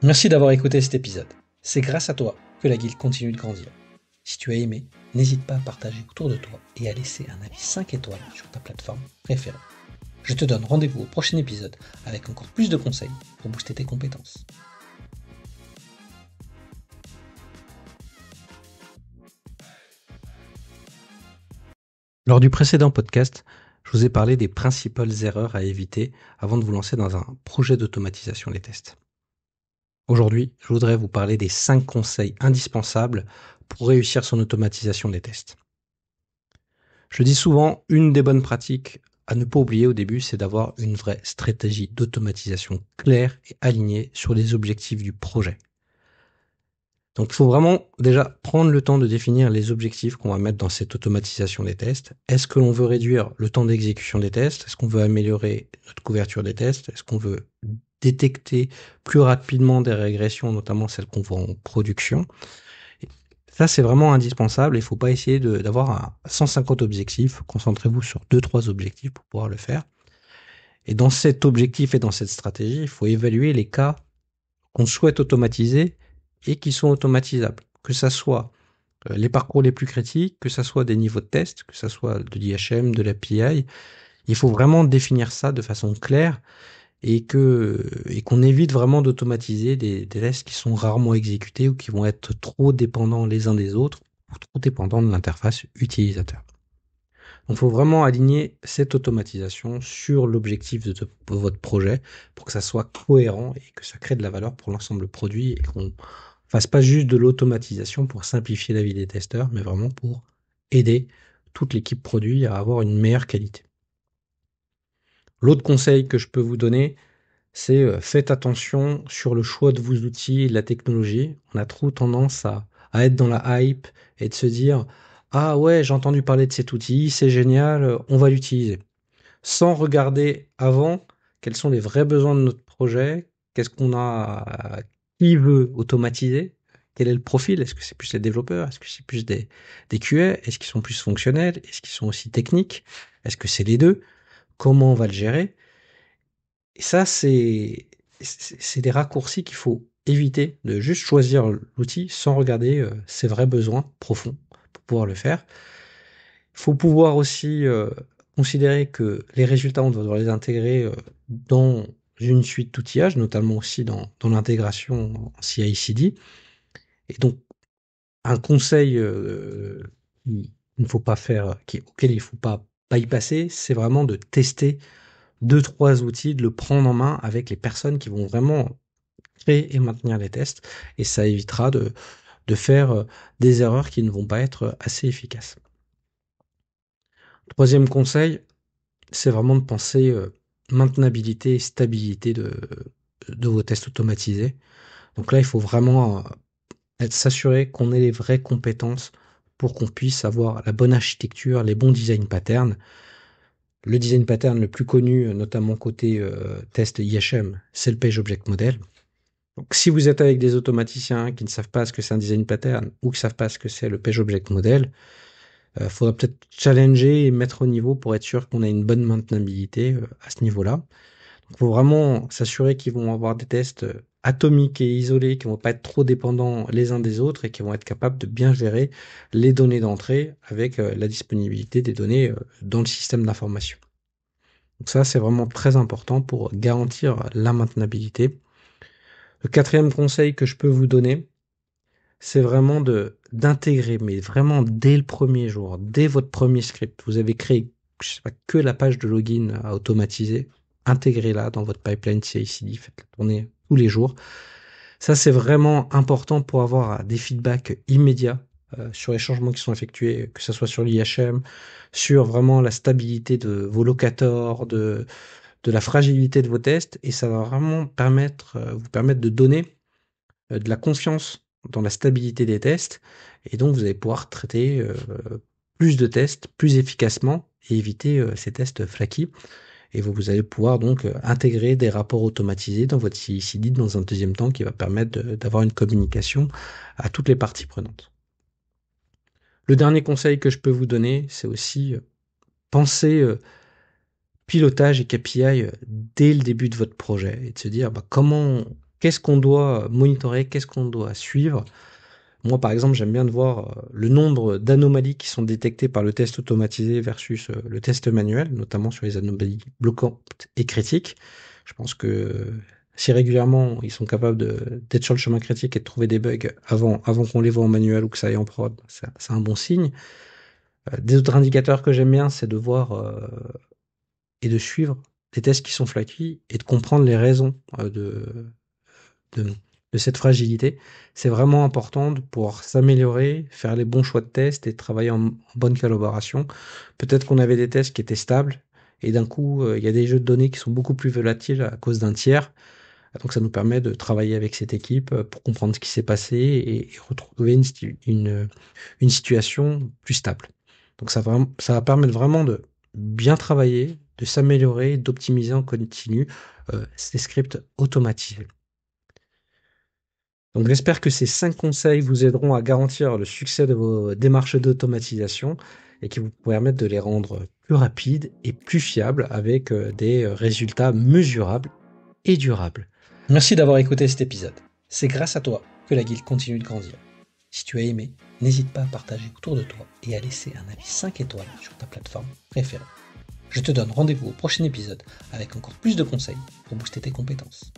Merci d'avoir écouté cet épisode. C'est grâce à toi que la guilde continue de grandir. Si tu as aimé, n'hésite pas à partager autour de toi et à laisser un avis 5 étoiles sur ta plateforme préférée. Je te donne rendez-vous au prochain épisode avec encore plus de conseils pour booster tes compétences. Lors du précédent podcast, je vous ai parlé des principales erreurs à éviter avant de vous lancer dans un projet d'automatisation des tests. Aujourd'hui, je voudrais vous parler des 5 conseils indispensables pour réussir son automatisation des tests. Je dis souvent, une des bonnes pratiques à ne pas oublier au début, c'est d'avoir une vraie stratégie d'automatisation claire et alignée sur les objectifs du projet. Donc il faut vraiment déjà prendre le temps de définir les objectifs qu'on va mettre dans cette automatisation des tests. Est-ce que l'on veut réduire le temps d'exécution des tests? Est-ce qu'on veut améliorer notre couverture des tests? Est-ce qu'on veut détecter plus rapidement des régressions, notamment celles qu'on voit en production? Ça, c'est vraiment indispensable. Il ne faut pas essayer d'avoir 150 objectifs. Concentrez-vous sur 2-3 objectifs pour pouvoir le faire. Et dans cet objectif et dans cette stratégie, il faut évaluer les cas qu'on souhaite automatiser et qui sont automatisables. Que ça soit les parcours les plus critiques, que ça soit des niveaux de test, que ça soit de l'IHM, de l'API. Il faut vraiment définir ça de façon claire et qu'on évite vraiment d'automatiser des tests qui sont rarement exécutés ou qui vont être trop dépendants les uns des autres ou trop dépendants de l'interface utilisateur. Donc, il faut vraiment aligner cette automatisation sur l'objectif de votre projet pour que ça soit cohérent et que ça crée de la valeur pour l'ensemble produit et qu'on fasse pas juste de l'automatisation pour simplifier la vie des testeurs, mais vraiment pour aider toute l'équipe produit à avoir une meilleure qualité. L'autre conseil que je peux vous donner, c'est faites attention sur le choix de vos outils et de la technologie. On a trop tendance à être dans la hype et de se dire « Ah ouais, j'ai entendu parler de cet outil, c'est génial, on va l'utiliser ». Sans regarder avant quels sont les vrais besoins de notre projet, qu'est-ce qu'on a, qui veut automatiser, quel est le profil, est-ce que c'est plus les développeurs, est-ce que c'est plus des QA, est-ce qu'ils sont plus fonctionnels, est-ce qu'ils sont aussi techniques, est-ce que c'est les deux, comment on va le gérer. Et ça, c'est des raccourcis qu'il faut éviter, de juste choisir l'outil sans regarder ses vrais besoins profonds pour pouvoir le faire. Il faut pouvoir aussi considérer que les résultats, on doit devoir les intégrer dans une suite d'outillage, notamment aussi dans l'intégration en CI/CD. Et donc, un conseil qu'il ne faut pas faire, auquel il ne faut pas bypasser, c'est vraiment de tester 2-3 outils, de le prendre en main avec les personnes qui vont vraiment créer et maintenir les tests. Et ça évitera de faire des erreurs qui ne vont pas être assez efficaces. Troisième conseil, c'est vraiment de penser maintenabilité et stabilité de vos tests automatisés. Donc là, il faut vraiment s'assurer qu'on ait les vraies compétences pour qu'on puisse avoir la bonne architecture, les bons design patterns. Le design pattern le plus connu, notamment côté test IHM, c'est le Page Object Model. Donc, si vous êtes avec des automaticiens qui ne savent pas ce que c'est un design pattern ou qui ne savent pas ce que c'est le Page Object Model, faudra peut-être challenger et mettre au niveau pour être sûr qu'on a une bonne maintenabilité à ce niveau-là. Il faut vraiment s'assurer qu'ils vont avoir des tests atomiques et isolés, qui vont pas être trop dépendants les uns des autres et qui vont être capables de bien gérer les données d'entrée avec la disponibilité des données dans le système d'information. Donc ça, c'est vraiment très important pour garantir la maintenabilité. Le quatrième conseil que je peux vous donner, c'est vraiment d'intégrer, mais vraiment dès le premier jour, dès votre premier script, vous avez créé, je sais pas, que la page de login à automatiser, intégrez-la dans votre pipeline CI/CD, faites-la tourner tous les jours. Ça, c'est vraiment important pour avoir des feedbacks immédiats sur les changements qui sont effectués, que ce soit sur l'IHM, sur vraiment la stabilité de vos locators, de la fragilité de vos tests, et ça va vraiment vous permettre de donner de la confiance dans la stabilité des tests, et donc vous allez pouvoir traiter plus de tests plus efficacement et éviter ces tests flaky. Et vous allez pouvoir donc intégrer des rapports automatisés dans votre CI/CD dans un deuxième temps qui va permettre d'avoir une communication à toutes les parties prenantes. Le dernier conseil que je peux vous donner, c'est aussi penser pilotage et KPI dès le début de votre projet et de se dire qu'est-ce qu'on doit monitorer, qu'est-ce qu'on doit suivre. Moi, par exemple, j'aime bien de voir le nombre d'anomalies qui sont détectées par le test automatisé versus le test manuel, notamment sur les anomalies bloquantes et critiques. Je pense que si régulièrement ils sont capables d'être sur le chemin critique et de trouver des bugs avant qu'on les voit en manuel ou que ça aille en prod, c'est un bon signe. Des autres indicateurs que j'aime bien, c'est de voir et de suivre des tests qui sont flaky et de comprendre les raisons de, de cette fragilité. C'est vraiment important de pouvoir s'améliorer, faire les bons choix de tests et travailler en bonne collaboration. Peut-être qu'on avait des tests qui étaient stables et d'un coup, il y a des jeux de données qui sont beaucoup plus volatiles à cause d'un tiers. Donc ça nous permet de travailler avec cette équipe pour comprendre ce qui s'est passé et retrouver une situation plus stable. Donc ça va permettre vraiment de bien travailler, de s'améliorer, d'optimiser en continu ces scripts automatisés. Donc j'espère que ces 5 conseils vous aideront à garantir le succès de vos démarches d'automatisation et qui vous permettent de les rendre plus rapides et plus fiables avec des résultats mesurables et durables. Merci d'avoir écouté cet épisode. C'est grâce à toi que la guilde continue de grandir. Si tu as aimé, n'hésite pas à partager autour de toi et à laisser un avis 5 étoiles sur ta plateforme préférée. Je te donne rendez-vous au prochain épisode avec encore plus de conseils pour booster tes compétences.